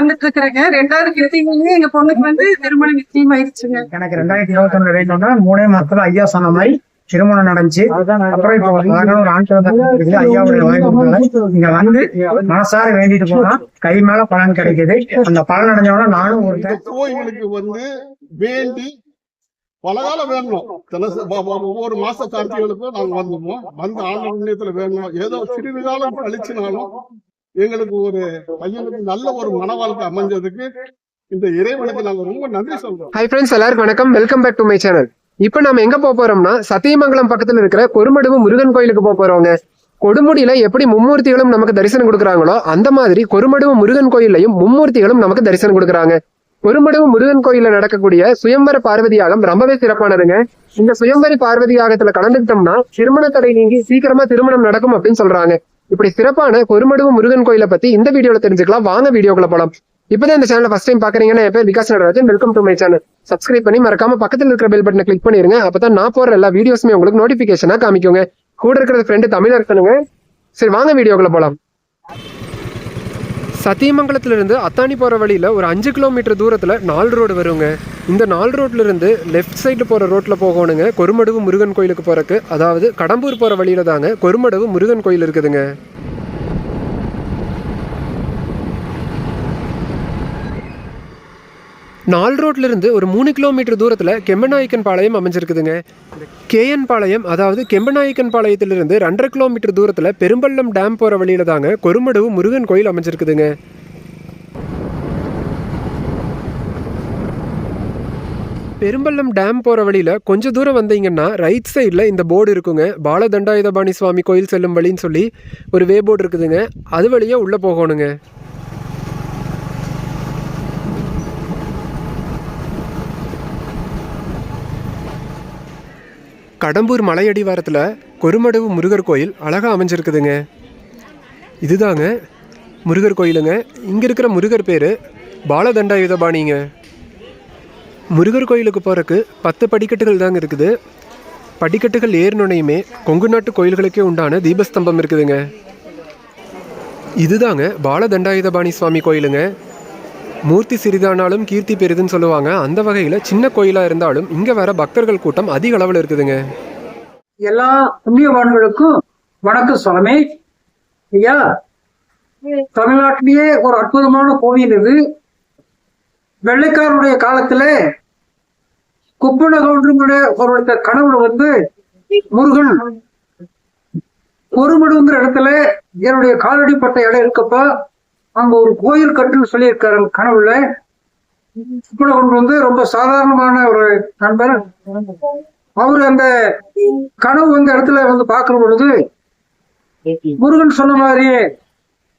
வந்துட்டு இருக்கிறேங்க. 2020 எங்க பொண்ணுக்கு வந்து திருமணம் நிச்சயம் ஆயிடுச்சுங்க. எனக்கு 2021 வேணும்னா 3 மாசத்துல ஐயா சொன்ன மாதிரி திருமணம் நடந்துச்சு. அப்புறம் இப்போ ஒரு ஆண்டு ஐயாவுடைய வாய்ப்பு இங்க வந்து மனசார வேண்டிட்டு போனா கை மேல பலன் கிடைக்குது. அந்த பலன் அடைஞ்சோட நானும் ஒரு கோயிலுக்கு வந்து வேண்டி பலகாலம் வேணும். ஒவ்வொரு மாச கார்த்திகளுக்கும் நாங்க வந்துடுவோம். வந்து ஆண்டு புண்ணியத்துல வேணும். ஏதோ சிறிது காலம் கழிச்சுனாலும் எங்களுக்கு ஒரு பையனுக்கு நல்ல ஒரு மன வாழ்க்கை அமைஞ்சதுக்கு இந்த இறைவனுக்கு நாங்க ரொம்ப நன்றி சொல்றோம். ஹை ஃப்ரெண்ட்ஸ், எல்லாருக்கும் வணக்கம். Welcome back to my channel. இப்ப நாம எங்க போறோம்னா சத்தியமங்கலம் பக்கத்துல இருக்கிற கொருமடுவு முருகன் கோயிலுக்கு போறோங்க. கொடுமுடியில எப்படி மும்மூர்த்திகளும் நமக்கு தரிசனம் கொடுக்குறாங்களோ அந்த மாதிரி கொருமடுவு முருகன் கோயிலையும் மும்மூர்த்திகளும் நமக்கு தரிசனம் கொடுக்குறாங்க. கொருமடுவு முருகன் கோயில நடக்கக்கூடிய சுயம்பர பார்வதி யாகம் ரொம்பவே சிறப்பானதுங்க. இந்த சுயம்பரி பார்வதி யாகத்துல கலந்துக்கிட்டோம்னா திருமண தடை நீங்கி சீக்கிரமா திருமணம் நடக்கும் அப்படின்னு சொல்றாங்க. இப்படி சிறப்பான கொருமடுவு முருகன் கோயிலை பத்தி இந்த வீடியோல தெரிஞ்சுக்கலாம். வாங்க வீடியோக்குள்ள போலாம். இப்பதான் இந்த சேனல் ஃபர்ஸ்ட் டைம் பாக்குறீங்கன்னா என் பேர் Vikas Natarajan. Welcome to my channel. Subscribe பண்ணி மறக்காம பக்கத்துல இருக்கிற பெல் பட்டனை கிளிக் பண்ணிருங்க. அப்பதான் நான் போற எல்லா வீடியோஸுமே உங்களுக்கு நோட்டிபிகேஷனா காமிக்குங்க. கூட இருக்கிற ஃப்ரெண்டு தமிழா இருக்கணுங்க. சரி வாங்க வீடியோக்குள்ள போலாம். சத்தியமங்கலத்திலிருந்து அத்தானி போற வழியில ஒரு 5 கிலோமீட்டர் தூரத்துல 4 ரோடு வருங்க. இந்த 4 ரோட்ல இருந்து லெஃப்ட் சைடு போற ரோட்ல போகணுங்க கொருமடுவு முருகன் கோயிலுக்கு போறக்கு. அதாவது கடம்பூர் போற வழியில தாங்க கொருமடுவு முருகன் கோயில் இருக்குதுங்க. நாலு ரோட்ல இருந்து ஒரு 3 கிலோமீட்டர் தூரத்துல கெம்பநாயக்கன் பாளையம் அமைஞ்சிருக்குதுங்க. கேஎன் பாளையம் அதாவது கெம்பநாயக்கன் பாளையத்திலிருந்து 2.5 கிலோமீட்டர் தூரத்துல பெரும்பள்ளம் டேம் போற வழியில தாங்க கொருமடுவு முருகன் கோயில் அமைஞ்சிருக்குதுங்க. பெரும்பள்ளம் டேம் போற வழியில கொஞ்சம் தூரம் வந்தீங்கன்னா ரைட் சைட்ல இந்த போர்டு இருக்குங்க. பாலதண்டாயுதபாணி சுவாமி கோயில் செல்லும் வழின்னு சொல்லி ஒரு வே போர்டு இருக்குதுங்க. அது வழியா உள்ள போகணுங்க. கடம்பூர் மலையடிவாரத்தில் கொருமடுவு முருகர் கோயில் அழகாக அமைஞ்சிருக்குதுங்க. இதுதாங்க முருகர் கோயிலுங்க. இங்கே இருக்கிற முருகர் பேர் பாலதண்டாயுதபாணிங்க. முருகர் கோயிலுக்கு போகிறக்கு 10 படிக்கட்டுகள் தாங்க இருக்குது. படிக்கட்டுகள் ஏறினோனையுமே கொங்கு நாட்டு கோயில்களுக்கே உண்டான தீபஸ்தம்பம் இருக்குதுங்க. இதுதாங்க பாலதண்டாயுதபாணி சுவாமி கோயிலுங்க. மூர்த்தி சிறிதானாலும் கீர்த்தி பெரிதுன்னு சொல்லுவாங்க. அந்த வகையில் சின்ன கோயிலாக இருந்தாலும் இங்கே வர பக்தர்கள் கூட்டம் அதிக அளவில் இருக்குதுங்க. எல்லா புண்ணியவான்களுக்கும் வணக்கம் சுவாமி. ஐயா, தமிழ்நாட்டிலேயே ஒரு அற்புதமான கோவில் இது. வெள்ளைக்காரனுடைய காலத்துல குப்பனகவுண்டருடைய அவருடைய கனவுல வந்து முருகன் கொருமடுங்கிற இடத்துல என்னுடைய காலடிப்பட்ட இடம் இருக்கப்பா அங்க ஒரு கோயில் கட்டுன்னு சொல்லியிருக்காரு கனவுல. குப்பனகவுண்டர் வந்து ரொம்ப சாதாரணமான ஒரு நண்பர். அவரு அந்த கனவு வந்து இடத்துல வந்து பார்க்கிற பொழுது முருகன் சொன்ன மாதிரியே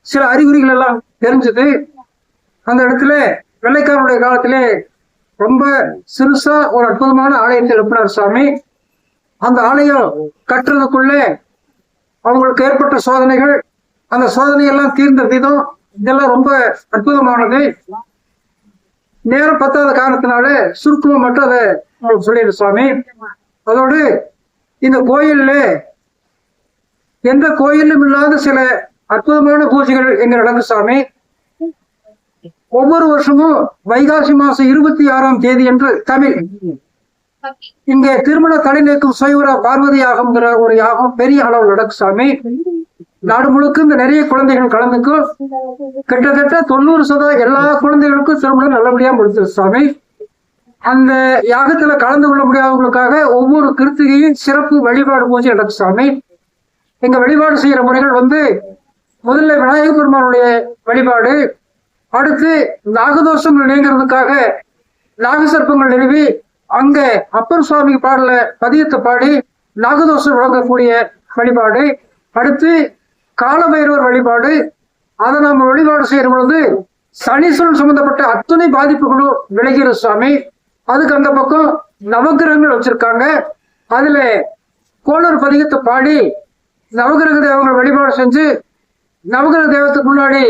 சில அறிகுறிகள் எல்லாம் தெரிஞ்சது. அந்த இடத்துல வெள்ளைக்காரனுடைய காலத்திலே ரொம்ப சிறுசா ஒரு அற்புதமான ஆலயத்தை எழுப்பினார் சாமி. அந்த ஆலயம் கட்டுறதுக்குள்ள அவங்களுக்கு ஏற்பட்ட சோதனைகள், அந்த சோதனையெல்லாம் தீர்ந்த விதம் இதெல்லாம் ரொம்ப அற்புதமானது. நேரம் பத்தாத காரணத்தினால சுருக்கமா மட்டும் அதை உங்களுக்கு சொல்லிடு சுவாமி. அதோடு இந்த கோயில்ல எந்த கோயிலும் இல்லாத சில அற்புதமான பூஜைகள் எங்க நடந்து சாமி. ஒவ்வொரு வருஷமும் வைகாசி மாசம் 26ஆம் தேதி என்று தமிழ் இங்க திருமண தடை நீக்கும் சுயவர பார்வதி யாகம்ங்கிற ஒரு யாகம் பெரிய அளவு நடக்கும் சாமி. நாடு முழுக்க இந்த நிறைய குழந்தைகள் கலந்துக்கும். கிட்டத்தட்ட 90% எல்லா குழந்தைகளுக்கும் திருமணம் நல்லபடியா முடிஞ்சது சுவாமி. அந்த யாகத்துல கலந்து கொள்ள முடியாதவங்களுக்காக ஒவ்வொரு கிருத்திகையும் சிறப்பு வழிபாடு பூஜை நடக்கும் சாமி. எங்க வழிபாடு செய்யற முறைகள் வந்து முதல்ல விநாயக பெருமானுடைய வழிபாடு, அடுத்து நாகதோஷம் நீங்கிறதுக்காக நாகசர்ப்பங்கள் நிறுவி அங்க அப்பர் சுவாமி பாடல பதியத்தை பாடி நாகதோஷம் வழங்கக்கூடிய வழிபாடு, அடுத்து காலபைரவர் வழிபாடு. அதை நாம வழிபாடு செய்யற பொழுது சனீஸ்வரன் சம்பந்தப்பட்ட அத்தனை பாதிப்புகளும் விலகிற சுவாமி. அதுக்கு அந்த பக்கம் நவகிரகங்கள் வச்சிருக்காங்க. அதுல கோளர் பதிகத்தை பாடி நவகிரக தேவங்களை வழிபாடு செஞ்சு நவகிரக தெய்வத்துக்கு முன்னாடி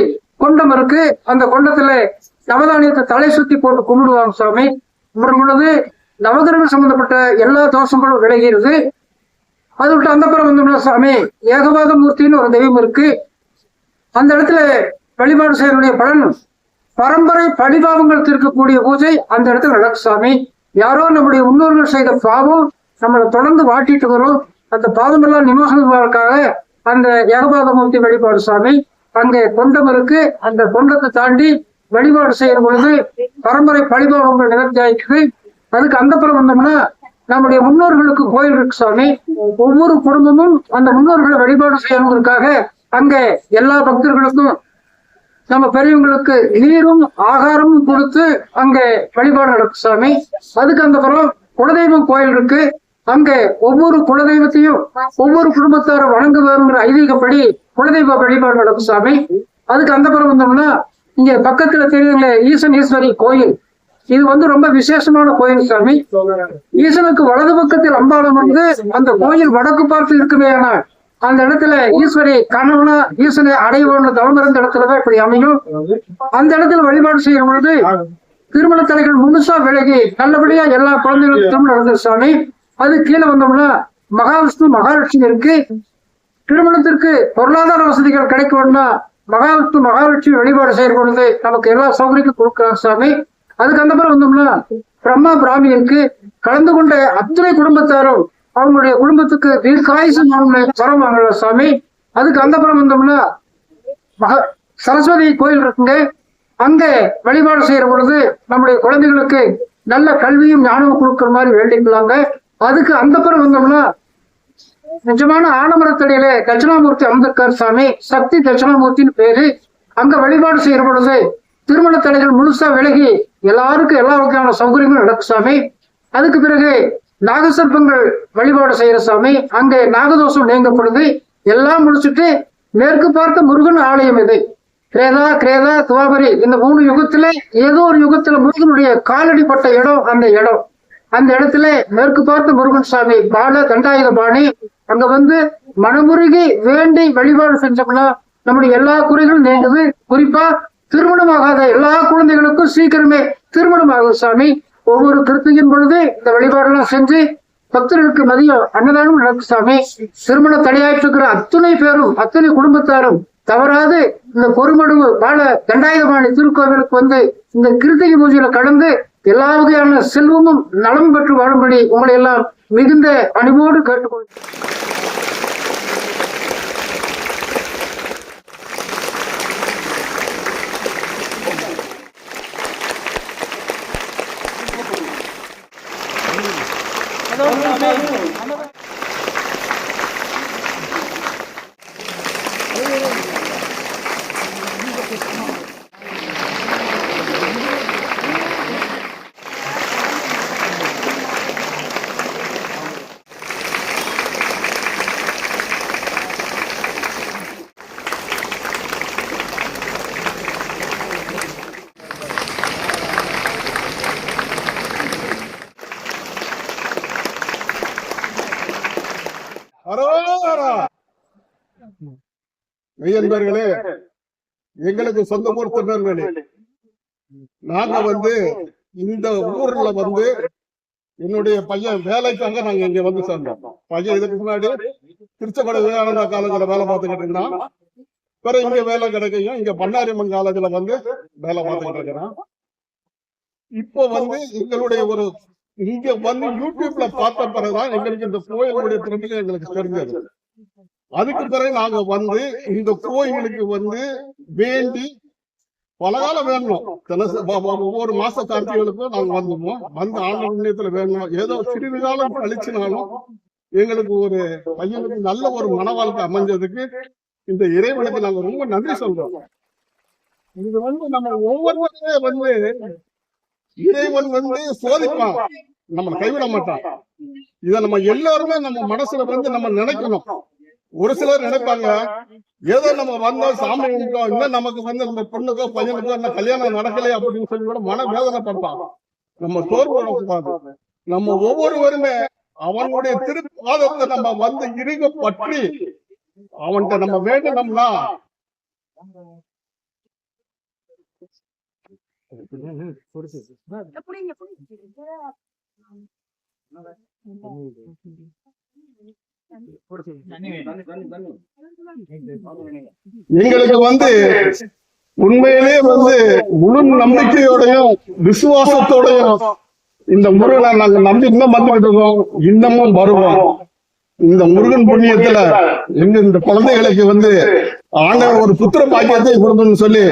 கொண்டம் இருக்கு. அந்த கொண்டத்துல நவதானியத்தை தலை சுத்தி போட்டு கும்பிடுவாங்க சுவாமி. கும்பிடும் பொழுது நவகிரகம் சம்பந்தப்பட்ட எல்லா தோஷங்களும் விலகிறது. அது விட்டு அந்த புறம் வந்தோம்னா சாமி ஏகவாத மூர்த்தின்னு ஒரு தெய்வம் இருக்கு. அந்த இடத்துல வழிபாடு செய்யக்கூடிய பலன் பரம்பரை பழிபாவங்கள் தீர்க்கக்கூடிய பூஜை அந்த இடத்துல நடக்கும் சாமி. யாரோ நம்முடைய முன்னோர்கள் செய்த பாவம் நம்மளை தொடர்ந்து வாட்டிட்டு வரும். அந்த பாவம் எல்லாம் நிமோசனத்துக்காக அந்த ஏகபாதமூர்த்தி வழிபாடு சாமி. அங்கே கொண்டம் இருக்கு. அந்த கொண்டத்தை தாண்டி வழிபாடு செய்யற பொழுது பரம்பரை பழிபாவங்கள் நிவர்த்தி ஆயிடுது. அதுக்கு அந்த புறம் வந்தோம்னா நம்முடைய முன்னோர்களுக்கு கோயில் இருக்கு சாமி. ஒவ்வொரு குடும்பமும் அந்த முன்னோர்களை வழிபாடு செய்யறதுக்காக அங்கே எல்லா பக்தர்களுக்கும் நம்ம பெரியவங்களுக்கு நீரும் ஆகாரமும் கொடுத்து அங்கே வழிபாடு நடக்கும் சாமி. அதுக்கு அந்த புறம் குலதெய்வம் கோயில் இருக்கு. அங்கே ஒவ்வொரு குலதெய்வத்தையும் ஒவ்வொரு குடும்பத்தாரும் வணங்க வேணுங்கிற ஐதீகப்படி குலதெய்வ வழிபாடு நடக்கும் சாமி. அதுக்கு அந்த புறம் வந்தோம்னா இங்க பக்கத்துல தெரியுங்களே ஈசன் ஈஸ்வரி கோயில். இது ரொம்ப விசேஷமான கோயில் சாமி. ஈசனுக்கு வலது பக்கத்தில் அம்பாளம் அந்த கோயில் வடக்கு பார்த்து இருக்குமே. ஆனால் அந்த இடத்துல ஈஸ்வரி கணவனா ஈசனை அடைவோன்னு தவம் இருந்த இடத்துலதான் இப்படி அமையும். அந்த இடத்துல வழிபாடு செய்யும் பொழுது திருமண தலைகள் முழுசா விலகி நல்லபடியா எல்லா குழந்தைகளுக்கும் திருமணம் நடந்தது சாமி. அது கீழே வந்தோம்னா மகாவிஷ்ணு மகாலட்சுமி இருக்கு. திருமணத்திற்கு பொருளாதார வசதிகள் கிடைக்கணும்னா மகாவிஷ்ணு மகாலட்சுமி வழிபாடு செய்யும் பொழுது நமக்கு எல்லா சௌகரியம் கொடுக்குறாங்க சாமி. அதுக்கு அந்த மாதிரி வந்தோம்னா பிரம்மா பிராமி இருக்கு. கலந்து கொண்ட அத்தனை குடும்பத்தாரும் அவங்களுடைய குடும்பத்துக்கு தீர்க்காயுசு வரம் வாங்கல சாமி. அதுக்கு அந்த புறம் வந்தோம்னா சரஸ்வதி கோயில் இருக்குங்க. அங்க வழிபாடு செய்யற பொழுது நம்முடைய குழந்தைகளுக்கு நல்ல கல்வியும் ஞானமும் கொடுக்குற மாதிரி வேண்டிக்கலாங்க. அதுக்கு அந்த புறம் வந்தோம்னா நிஜமான ஆலமரத்தடியில தட்சிணாமூர்த்தி அமர்ந்திருக்கார் சாமி. சக்தி தட்சிணாமூர்த்தின்னு பேரு. அங்க வழிபாடு செய்யற பொழுது திருமண தடைகள் முழுசா விலகி எல்லாருக்கும் எல்லா வகையான சௌகரியங்களும் நடக்கும் சாமி. அதுக்கு பிறகு நாகசர்ப்பங்கள் வழிபாடு செய்யற சாமி. அங்கே நாகதோஷம் நீங்கப்படுது. எல்லாம் முடிச்சுட்டு மேற்கு பார்த்த முருகன் ஆலயம் இது. கிரேதா துவாபரி இந்த 3 யுகத்துல ஏதோ ஒரு யுகத்துல முருகனுடைய காலடிப்பட்ட இடம் அந்த இடத்துல மேற்கு பார்த்த முருகன் சாமி பால தண்டாயுத பாணி. அங்க மனமுருகி வேண்டி வழிபாடு செஞ்சோம்னா நம்முடைய எல்லா குறைகளும் நீங்குது. குறிப்பா திருமணமாகாத எல்லா குழந்தைகளுக்கும் சீக்கிரமே திருமணம் ஆகும் சாமி. ஒவ்வொரு கிருத்தியின் பொழுது இந்த வழிபாடெல்லாம் செஞ்சு பக்தர்களுக்கு மதியம் அன்னதானம் நடக்கும் சாமி. திருமண தடையாயிட்டு இருக்கிற அத்தனை பேரும் அத்தனை குடும்பத்தாரும் தவறாது இந்த பொறுமடுவு பால தண்டாயுதபாணி திருக்கோவிலுக்கு இந்த கிருத்திகை பூஜையில கலந்து எல்லா வகையான செல்வமும் நலம் பெற்று வாழும்படி உங்களை எல்லாம் மிகுந்த அன்போடு கேட்டுக்கொள். மெய்யன்பர்களே, எங்களுக்கு சொந்த ஊர் திருநெல்வேலி. நாங்க இந்த ஊர்ல என்னுடைய பையன் வேலைக்காக நாங்க இங்க சேர்ந்தோம். பையன் இதுக்கு முன்னாடி திருச்செங்கோடு விவேகானந்தா காலேஜ்ல வேலை பார்த்துக்கிட்டு இருந்தான். பிறகு இங்க வேலை கிடைக்கும். இங்க பண்ணாரியம்மன் காலேஜ்ல வேலை பார்த்துக்கிட்டு இருக்கிறான். இப்போ எங்களுடைய ஒரு இங்க யூடியூப்ல பார்த்த பிறகுதான் எங்களுக்கு இந்த கோயிலுடைய திறமைகள் எங்களுக்கு தெரிஞ்சது. அதுக்கு பிறகு நாங்க இந்த கோயிலுக்கு வேண்டி பலகாலம் வேணும். ஒவ்வொரு மாச கார்த்திகளுக்கும் நாங்க வந்துடுவோம். ஆண்டு புண்ணியத்துல வேணும். ஏதோ சிறிது காலம் கழிச்சுனாலும் எங்களுக்கு ஒரு பையனுக்கு நல்ல ஒரு மன வாழ்க்கை அமைஞ்சதுக்கு இந்த இறைவனுக்கு நாங்க ரொம்ப நன்றி சொல்றோம். இது நம்ம ஒவ்வொருவருமே இறைவன் சோதிப்பான், நம்மளை கைவிட மாட்டான். இத நம்ம எல்லாருமே நம்ம மனசுல நம்ம நினைக்கணும். ஒரு சிலர் நினைப்பாங்க, ஏதோ நம்ம வந்தோம் சாமி கும்பிட்டோம், இன்னும் நமக்கு நம்ம பொண்ணுக்கோ பையனுக்கோ என்ன கல்யாணம் நடக்கலையே அப்படின்னு சொல்லி கூட மன வேதனை பண்றான். நம்ம சோர்வு நம்ம ஒவ்வொருவருமே அவனுடைய திருப்பாதத்தை நம்ம இருக பற்றி அவன்கிட்ட நம்ம வேண்டணும்னா எங்களுக்கு உண்மையிலே வந்து முழு நம்பிக்கையோடையும் விசுவாசத்தோடையும் இந்த முருகனை நாங்க நம்பி இன்னும் வந்துகிட்டு இருக்கோம், இன்னமும் வருவோம். இந்த முருகன் புண்ணியத்துல எங்க இந்த குழந்தைகளுக்கு வந்து ஆண்டவர் ஒரு புத்திர பாக்கியத்தை கொடுக்கணும்னு சொல்லி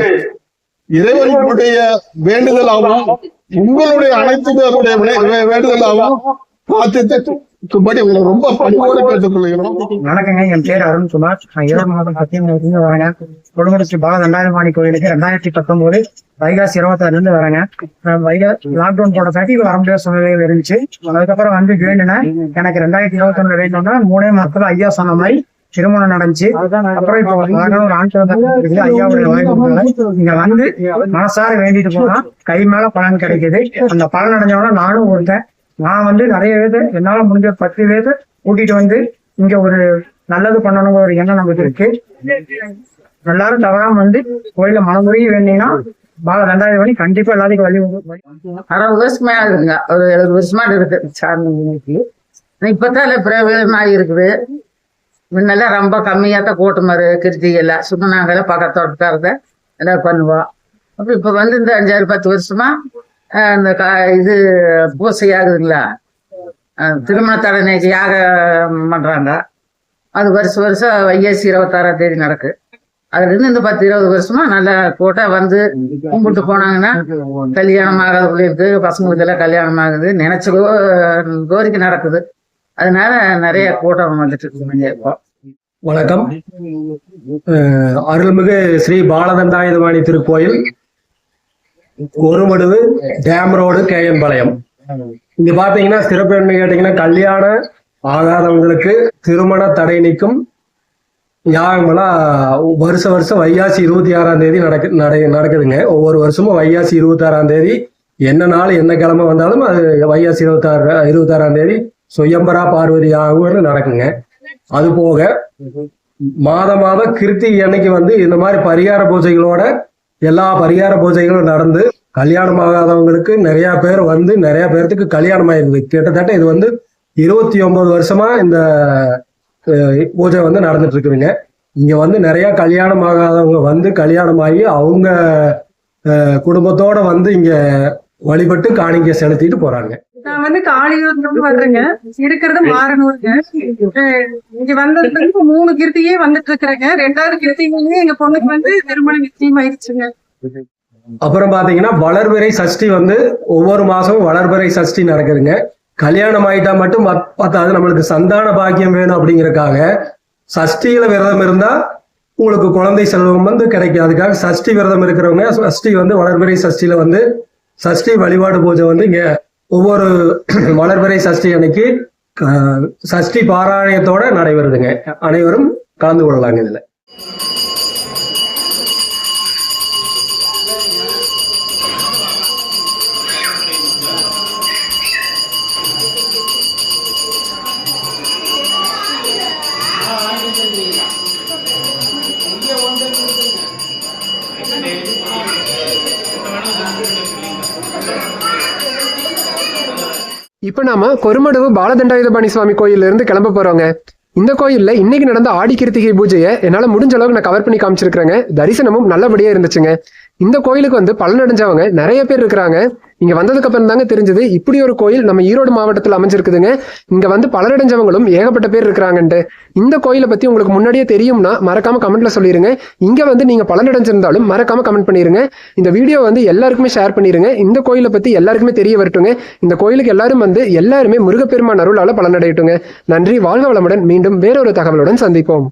இறைவனுடைய வேண்டுதலாகவும் உங்களுடைய அனைத்து பேருடைய வேண்டுதலாகவும் பார்த்துபடி உங்களை ரொம்ப பணிவோடு கேட்டுக்கொள்கிறோம். வணக்கங்க, என் பேர் அருண்குமார். நான் ஈரோடு மாவட்டம் சத்தியமங்கலத்துல வரேங்க. கொடுமுடி ஸ்ரீ பால தண்டாயுதபாணி கோயிலுக்கு 2019 வைகாசி 26 வரேங்க. லாக்டவுன் போட சாட்டி வர முடியாத சூழ்நிலைகள் இருந்துச்சு. அதுக்கப்புறம் வந்து வேண்டுனேன், எனக்கு 2021 வேணும்னா 3 மாசத்துல ஐயா சொன்ன மாதிரி திருமணம் நடந்துச்சு. அப்புறம் இப்ப ஒரு ஆண் குழந்தை ஐயாவுடைய வாய்ப்பு இங்க வந்து மனசார வேண்டிட்டு போனா கை மேல பலன் கிடைக்குது. அந்த பலன் அடைஞ்சவனா நானும் ஒருத்தன். நான் வந்து நிறைய பேர் என்னால முடிஞ்ச 10 பேர் கூட்டிட்டு வந்து இங்க ஒரு நல்லது பண்ணணுங்கிற ஒரு எண்ணம் நமக்கு இருக்கு. எல்லாரும் தவறாம வந்து கோயில மனமுறையே வேண்டீங்கன்னா பால தண்டாயுதபாணி கண்டிப்பா எல்லாத்துக்கும் வழி 60 வருஷமா இருக்குங்க, ஒரு 70 வருஷமா இருக்கு சார்ந்த. இப்பதான் பிரபலமாக இருக்குது. முன்னெல்லாம் ரொம்ப கம்மியாத்தான் கூட்டமாரு கிருத்திகெல்லாம் சும்மா நாங்கெல்லாம் பக்கத்தோட்டக்காரத எல்லாம் பண்ணுவோம். அப்புறம் இப்ப வந்து இந்த 5-10 வருஷமா இந்த இது பூசை ஆகுதுங்களா, திருமண தடனைக்கு யாகம் பண்றாங்க. அது வருஷம் வைகாசி 26ஆம் தேதி நடக்கு. அதுல இருந்து இந்த 10-20 வருஷமா நல்ல கூட்டம் வந்து கும்பிட்டு போனாங்கன்னா கல்யாணம் ஆகாதவங்களுக்கு பசங்களுக்கு எல்லாம் கல்யாணம் ஆகுது, நினைச்ச கோரிக்கை நடக்குது. அதனால நிறைய கூட்டம் வந்துட்டு இருக்குங்க. இப்போ வணக்கம். அருள்மிகு ஸ்ரீ பாலதண்டாயுதபாணி திருக்கோயில், ஒருமடுவு டேம் ரோடு, KN பாளையம். இங்க பாத்தீங்கன்னா சிறப்பு என்ன கேட்டீங்கன்னா, கல்யாணம் ஆகாதவங்களுக்கு திருமண தடை நீக்கும் யாகமெல்லாம் வருஷம் வைகாசி 26ஆம் தேதி நடக்குதுங்க. ஒவ்வொரு வருஷமும் வைகாசி 26ஆம் தேதி என்ன நாள் என்ன கிழமை வந்தாலும் அது வைகாசி 26ஆம் தேதி சுயம்பரா பார்வதி யாகம் நடக்குங்க. அது போக மாதம் கிருத்திகை அன்னைக்கு வந்து இந்த மாதிரி பரிகார பூஜைகளோட எல்லா பரிகார பூஜைகளும் நடந்து கல்யாணம் ஆகாதவங்களுக்கு நிறைய பேர் வந்து நிறைய பேர்த்துக்கு கல்யாணம் ஆயிருக்குது. கிட்டத்தட்ட இது வந்து 29 வருஷமா இந்த பூஜை வந்து நடந்துட்டு இருக்குதுங்க. இங்க வந்து நிறைய கல்யாணம் ஆகாதவங்க வந்து கல்யாணம் ஆகி அவங்க குடும்பத்தோட வந்து இங்க வழிபட்டு காணிக்கை செலுத்திட்டு போறாங்க. நான் வந்து காளியூர்ல வர்றேங்க, இருக்கிறது மாறனூருங்க. இங்க வந்ததுல இருந்து 3 கிருத்தியே வந்துட்டு இருக்கிறேங்க. 2வது கிருத்திகை எங்க பொண்ணுக்கு வந்து திருமண நிச்சயம் ஆயிடுச்சுங்க. அப்புறம் பாத்தீங்கன்னா வளர்பிறை சஷ்டி வந்து ஒவ்வொரு மாசமும் வளர்பிறை சஷ்டி நடக்குதுங்க. கல்யாணம் ஆயிட்டா மட்டும் பார்த்தாது, நம்மளுக்கு சந்தான பாக்கியம் வேணும் அப்படிங்கறக்காக சஷ்டியில விரதம் இருந்தா உங்களுக்கு குழந்தை செல்வம் வந்து கிடைக்கும். அதுக்காக சஷ்டி விரதம் இருக்கிறவங்க சஷ்டி வந்து வளர்பிறை சஷ்டியில வந்து சஷ்டி வழிபாடு பூஜை வந்து இங்க ஒவ்வொரு வளர்பிறை சஷ்டி அன்னைக்கு சஷ்டி பாராயணத்தோட நடைபெறுதுங்க. அனைவரும் கலந்து கொள்ளலாங்க இதுல. இப்ப நாம கொருமடுவு பாலதண்டாயுதபாணி சுவாமி கோயில்ல இருந்து கிளம்ப போறோங்க. இந்த கோயில்ல இன்னைக்கு நடந்த ஆடி கிருத்திகை பூஜையை என்னால முடிஞ்ச அளவுக்கு நான் கவர் பண்ணி காமிச்சிருக்கிறேங்க. தரிசனமும் நல்லபடியா இருந்துச்சுங்க. இந்த கோயிலுக்கு வந்து பலனடைஞ்சவங்க நிறைய பேர் இருக்கிறாங்க. இங்க வந்ததுக்கு அப்புறம் தாங்க தெரிஞ்சது இப்படி ஒரு கோயில் நம்ம ஈரோடு மாவட்டத்தில் அமைஞ்சிருக்குதுங்க. இங்க வந்து பலனடைஞ்சவங்களும் ஏகப்பட்ட பேர் இருக்கிறாங்கன்ட்டு. இந்த கோயிலை பத்தி உங்களுக்கு முன்னாடியே தெரியும்னா மறக்காம கமெண்ட்ல சொல்லிருங்க. இங்க வந்து நீங்க பலனடைஞ்சிருந்தாலும் மறக்காம கமெண்ட் பண்ணிருங்க. இந்த வீடியோ வந்து எல்லாருக்குமே ஷேர் பண்ணிருங்க. இந்த கோயிலை பத்தி எல்லாருக்குமே தெரிய வரட்டுங்க. இந்த கோயிலுக்கு எல்லாருமே முருகப்பெருமான் அருளால பலனடையட்டுங்க. நன்றி, வாழ்க வளமுடன். மீண்டும் வேறொரு தகவலுடன் சந்திப்போம்.